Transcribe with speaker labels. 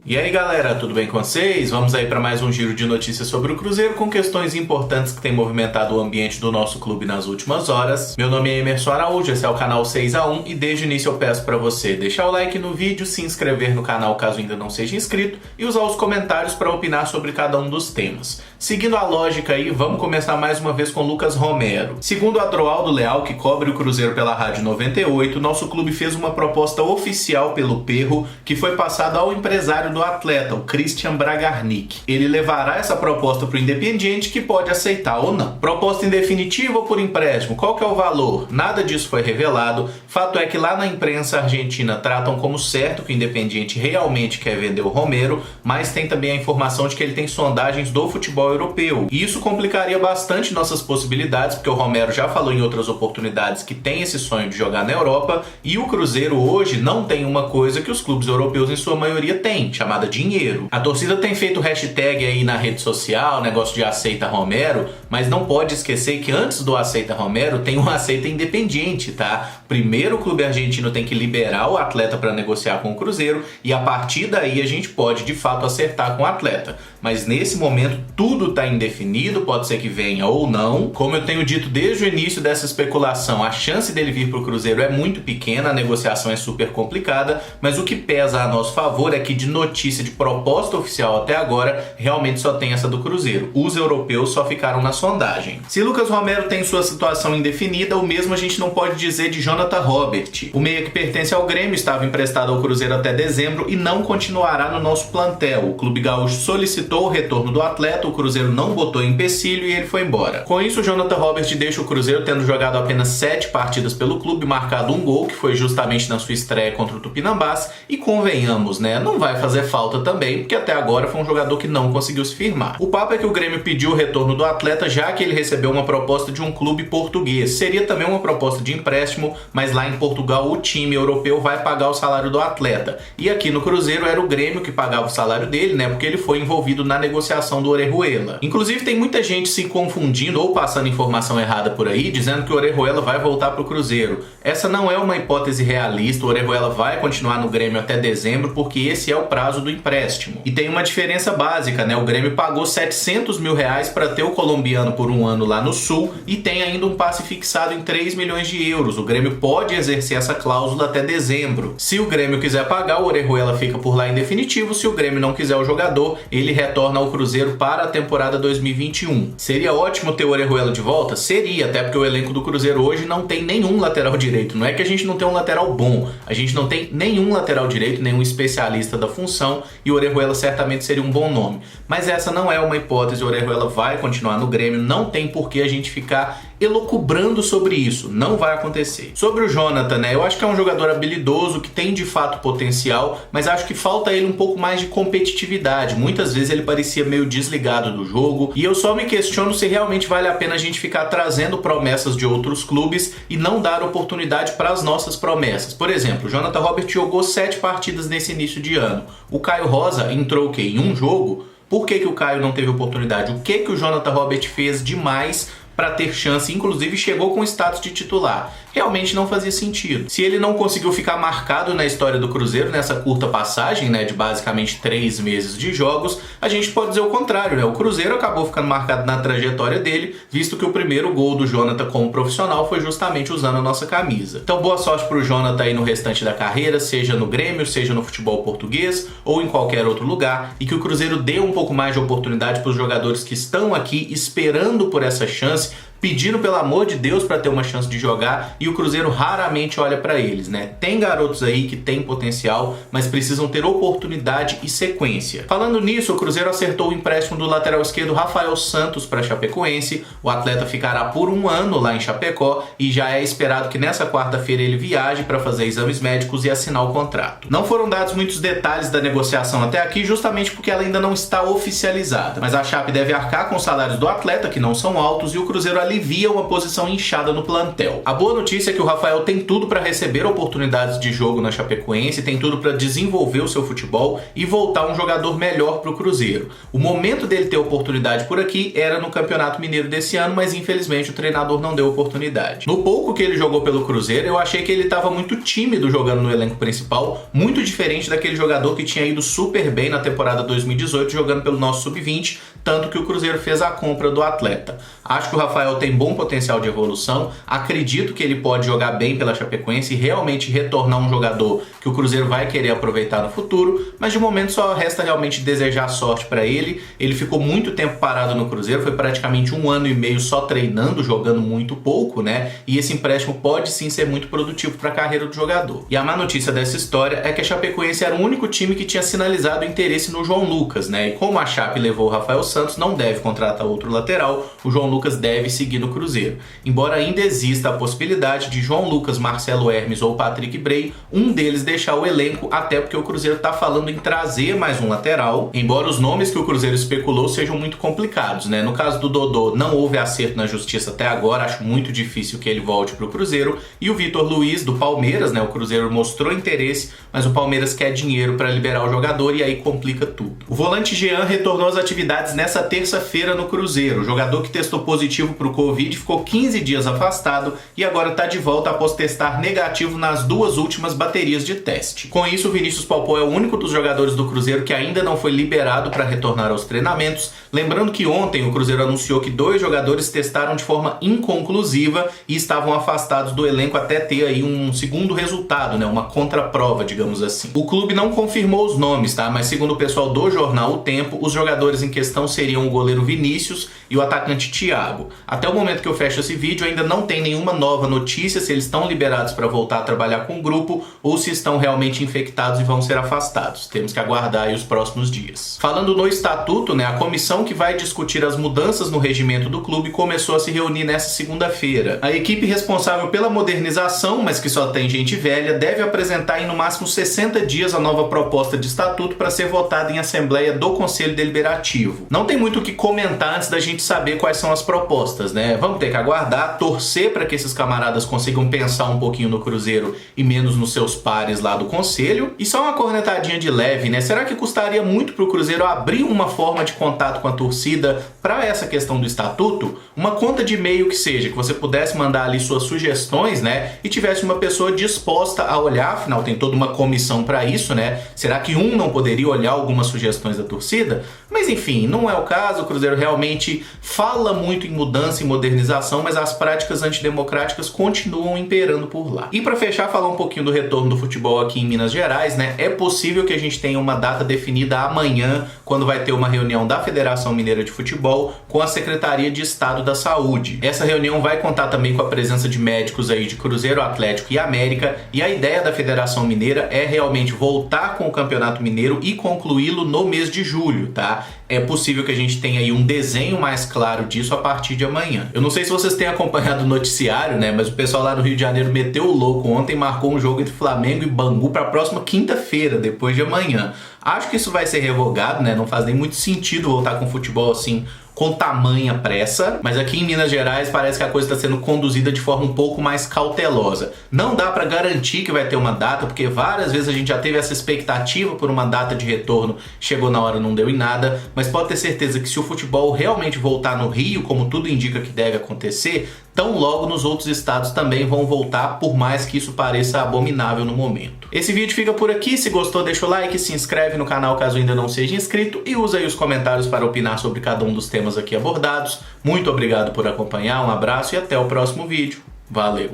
Speaker 1: E aí galera, tudo bem com vocês? Vamos aí para mais um giro de notícias sobre o Cruzeiro com questões importantes que têm movimentado o ambiente do nosso clube nas últimas horas. Meu nome é Emerson Araújo, esse é o canal 6x1 e desde o início eu peço para você deixar o like no vídeo, se inscrever no canal caso ainda não seja inscrito e usar os comentários para opinar sobre cada um dos temas. Seguindo a lógica aí, vamos começar mais uma vez com Lucas Romero. Segundo o Adroaldo Leal, que cobre o Cruzeiro pela Rádio 98, nosso clube fez uma proposta oficial pelo Perro que foi passada ao empresário do atleta, o Christian Bragarnik. Ele levará essa proposta para o Independiente, que pode aceitar ou não. Proposta em definitivo ou por empréstimo? Qual que é o valor? Nada disso foi revelado. Fato é que lá na imprensa argentina tratam como certo que o Independiente realmente quer vender o Romero, mas tem também a informação de que ele tem sondagens do futebol europeu. E isso complicaria bastante nossas possibilidades, porque o Romero já falou em outras oportunidades que tem esse sonho de jogar na Europa, e o Cruzeiro hoje não tem uma coisa que os clubes europeus em sua maioria têm, chamada dinheiro. A torcida tem feito hashtag aí na rede social, negócio de aceita Romero, mas não pode esquecer que antes do aceita Romero tem um aceita Independiente, tá? Primeiro o clube argentino tem que liberar o atleta para negociar com o Cruzeiro e a partir daí a gente pode de fato acertar com o atleta. Mas nesse momento tudo está indefinido, pode ser que venha ou não. Como eu tenho dito desde o início dessa especulação, a chance dele vir para o Cruzeiro é muito pequena, a negociação é super complicada, mas o que pesa a nosso favor é que de notícia de proposta oficial até agora, realmente só tem essa do Cruzeiro. Os europeus só ficaram na sondagem. Se Lucas Romero tem sua situação indefinida, o mesmo a gente não pode dizer de Jonathan Robert. O meia que pertence ao Grêmio estava emprestado ao Cruzeiro até dezembro e não continuará no nosso plantel. O clube gaúcho solicitou o retorno do atleta, o Cruzeiro não botou empecilho e ele foi embora. Com isso, o Jonathan Robert deixa o Cruzeiro tendo jogado apenas 7 partidas pelo clube, marcado um gol, que foi justamente na sua estreia contra o Tupinambás, e convenhamos, né, não vai fazer falta também, porque até agora foi um jogador que não conseguiu se firmar. O papo é que o Grêmio pediu o retorno do atleta, já que ele recebeu uma proposta de um clube português. Seria também uma proposta de empréstimo, mas lá em Portugal o time europeu vai pagar o salário do atleta. E aqui no Cruzeiro era o Grêmio que pagava o salário dele, né, porque ele foi envolvido na negociação do Orejuela. Inclusive tem muita gente se confundindo ou passando informação errada por aí, dizendo que o Orejuela vai voltar para o Cruzeiro. Essa não é uma hipótese realista, o Orejuela vai continuar no Grêmio até dezembro, porque esse é o prazo do empréstimo. E tem uma diferença básica, né? O Grêmio pagou 700 mil reais para ter o colombiano por um ano lá no Sul e tem ainda um passe fixado em 3 milhões de euros. O Grêmio pode exercer essa cláusula até dezembro. Se o Grêmio quiser pagar, o Orejuela fica por lá em definitivo. Se o Grêmio não quiser o jogador, ele retorna ao Cruzeiro para a temporada 2021. Seria ótimo ter o Orejuela de volta? Seria, até porque o elenco do Cruzeiro hoje não tem nenhum lateral direito. Não é que a gente não tem um lateral bom, a gente não tem nenhum lateral direito, nenhum especialista da função, e o Orejuela certamente seria um bom nome. Mas essa não é uma hipótese, o Orejuela vai continuar no Grêmio, não tem por que a gente ficar elucubrando sobre isso, não vai acontecer. Sobre o Jonathan, né, eu acho que é um jogador habilidoso, que tem de fato potencial, mas acho que falta a ele um pouco mais de competitividade. Muitas vezes ele parecia meio desligado do jogo, e eu só me questiono se realmente vale a pena a gente ficar trazendo promessas de outros clubes e não dar oportunidade para as nossas promessas. Por exemplo, o Jonathan Robert jogou 7 partidas nesse início de ano. O Caio Rosa entrou o quê? Em um jogo? Por que o Caio não teve oportunidade? O que o Jonathan Robert fez demais para ter chance, inclusive chegou com status de titular? Realmente não fazia sentido. Se ele não conseguiu ficar marcado na história do Cruzeiro nessa curta passagem, né, de basicamente 3 meses de jogos, a gente pode dizer o contrário, né? O Cruzeiro acabou ficando marcado na trajetória dele, visto que o primeiro gol do Jonathan como profissional foi justamente usando a nossa camisa. Então boa sorte pro Jonathan aí no restante da carreira, seja no Grêmio, seja no futebol português ou em qualquer outro lugar, e que o Cruzeiro dê um pouco mais de oportunidade para os jogadores que estão aqui esperando por essa chance, pedindo pelo amor de Deus para ter uma chance de jogar, e o Cruzeiro raramente olha para eles, né? Tem garotos aí que têm potencial, mas precisam ter oportunidade e sequência. Falando nisso, o Cruzeiro acertou o empréstimo do lateral esquerdo Rafael Santos para Chapecoense. O atleta ficará por um ano lá em Chapecó e já é esperado que nessa quarta-feira ele viaje para fazer exames médicos e assinar o contrato. Não foram dados muitos detalhes da negociação até aqui, justamente porque ela ainda não está oficializada, mas a Chape deve arcar com os salários do atleta, que não são altos, e o Cruzeiro alivia uma posição inchada no plantel. A boa notícia é que o Rafael tem tudo para receber oportunidades de jogo na Chapecoense, tem tudo para desenvolver o seu futebol e voltar um jogador melhor para o Cruzeiro. O momento dele ter oportunidade por aqui era no Campeonato Mineiro desse ano, mas infelizmente o treinador não deu oportunidade. No pouco que ele jogou pelo Cruzeiro, eu achei que ele estava muito tímido jogando no elenco principal, muito diferente daquele jogador que tinha ido super bem na temporada 2018 jogando pelo nosso Sub-20, tanto que o Cruzeiro fez a compra do atleta. Acho que o Rafael tem bom potencial de evolução, acredito que ele pode jogar bem pela Chapecoense e realmente retornar um jogador que o Cruzeiro vai querer aproveitar no futuro, mas de momento só resta realmente desejar sorte para ele. Ele ficou muito tempo parado no Cruzeiro, foi praticamente 1 ano e meio só treinando, jogando muito pouco, né? E esse empréstimo pode sim ser muito produtivo para a carreira do jogador. E a má notícia dessa história é que a Chapecoense era o único time que tinha sinalizado interesse no João Lucas, né? E como a Chape levou o Rafael Santos, não deve contratar outro lateral, o João Lucas deve seguir no Cruzeiro. Embora ainda exista a possibilidade de João Lucas, Marcelo Hermes ou Patrick Bray, um deles deixar o elenco, até porque o Cruzeiro está falando em trazer mais um lateral, embora os nomes que o Cruzeiro especulou sejam muito complicados, né? No caso do Dodô, não houve acerto na justiça até agora, acho muito difícil que ele volte para o Cruzeiro, e o Vitor Luiz, do Palmeiras, né? O Cruzeiro mostrou interesse, mas o Palmeiras quer dinheiro para liberar o jogador e aí complica tudo. O volante Jean retornou às atividades nessa terça-feira no Cruzeiro. O jogador que testou positivo para o Covid ficou 15 dias afastado e agora está de volta após testar negativo nas 2 últimas baterias de teste. Com isso, o Vinícius Paupó é o único dos jogadores do Cruzeiro que ainda não foi liberado para retornar aos treinamentos. Lembrando que ontem o Cruzeiro anunciou que 2 jogadores testaram de forma inconclusiva e estavam afastados do elenco até ter aí um segundo resultado, né? Uma contraprova, digamos assim. O clube não confirmou os nomes, tá? Mas segundo o pessoal do jornal O Tempo, os jogadores em questão seriam o goleiro Vinícius e o atacante Thiago. Até o momento que eu fecho esse vídeo ainda não tem nenhuma nova notícia se eles estão liberados para voltar a trabalhar com o grupo ou se estão realmente infectados e vão ser afastados. Temos que aguardar aí os próximos dias. Falando no estatuto, né, a comissão que vai discutir as mudanças no regimento do clube começou a se reunir nessa segunda-feira. A equipe responsável pela modernização, mas que só tem gente velha, deve apresentar em no máximo 60 dias a nova proposta de estatuto para ser votada em assembleia do Conselho Deliberativo. Não tem muito o que comentar antes da gente saber quais são as propostas, né? Vamos ter que aguardar, torcer para que esses camaradas consigam pensar um pouquinho no Cruzeiro e menos nos seus pares lá do Conselho. E só uma cornetadinha de leve, né? Será que custaria muito pro Cruzeiro abrir uma forma de contato com a torcida para essa questão do estatuto? Uma conta de e-mail que seja, que você pudesse mandar ali suas sugestões, né? E tivesse uma pessoa disposta a olhar, afinal tem toda uma comissão para isso, né? Será que um não poderia olhar algumas sugestões da torcida? Mas enfim, não é o caso, o Cruzeiro realmente fala muito em mudança e modernização, mas as práticas antidemocráticas continuam imperando por lá. E para fechar, falar um pouquinho do retorno do futebol aqui em Minas Gerais, né? É possível que a gente tenha uma data definida amanhã, quando vai ter uma reunião da Federação Mineira de Futebol com a Secretaria de Estado da Saúde. Essa reunião vai contar também com a presença de médicos aí de Cruzeiro, Atlético e América, e a ideia da Federação Mineira é realmente voltar com o Campeonato Mineiro e concluí-lo no mês de julho, tá? É possível que a gente tenha aí um desenho mais claro disso a partir de amanhã. Eu não sei se vocês têm acompanhado o noticiário, né? Mas o pessoal lá no Rio de Janeiro meteu o louco ontem, marcou um jogo entre Flamengo e Bangu para a próxima quinta-feira, depois de amanhã. Acho que isso vai ser revogado, né? Não faz nem muito sentido voltar com futebol assim com tamanha pressa, mas aqui em Minas Gerais parece que a coisa está sendo conduzida de forma um pouco mais cautelosa. Não dá para garantir que vai ter uma data, porque várias vezes a gente já teve essa expectativa por uma data de retorno, chegou na hora, não deu em nada, mas pode ter certeza que se o futebol realmente voltar no Rio, como tudo indica que deve acontecer, tão logo nos outros estados também vão voltar, por mais que isso pareça abominável no momento. Esse vídeo fica por aqui, se gostou deixa o like, se inscreve no canal caso ainda não seja inscrito e usa aí os comentários para opinar sobre cada um dos temas aqui abordados. Muito obrigado por acompanhar, um abraço e até o próximo vídeo. Valeu!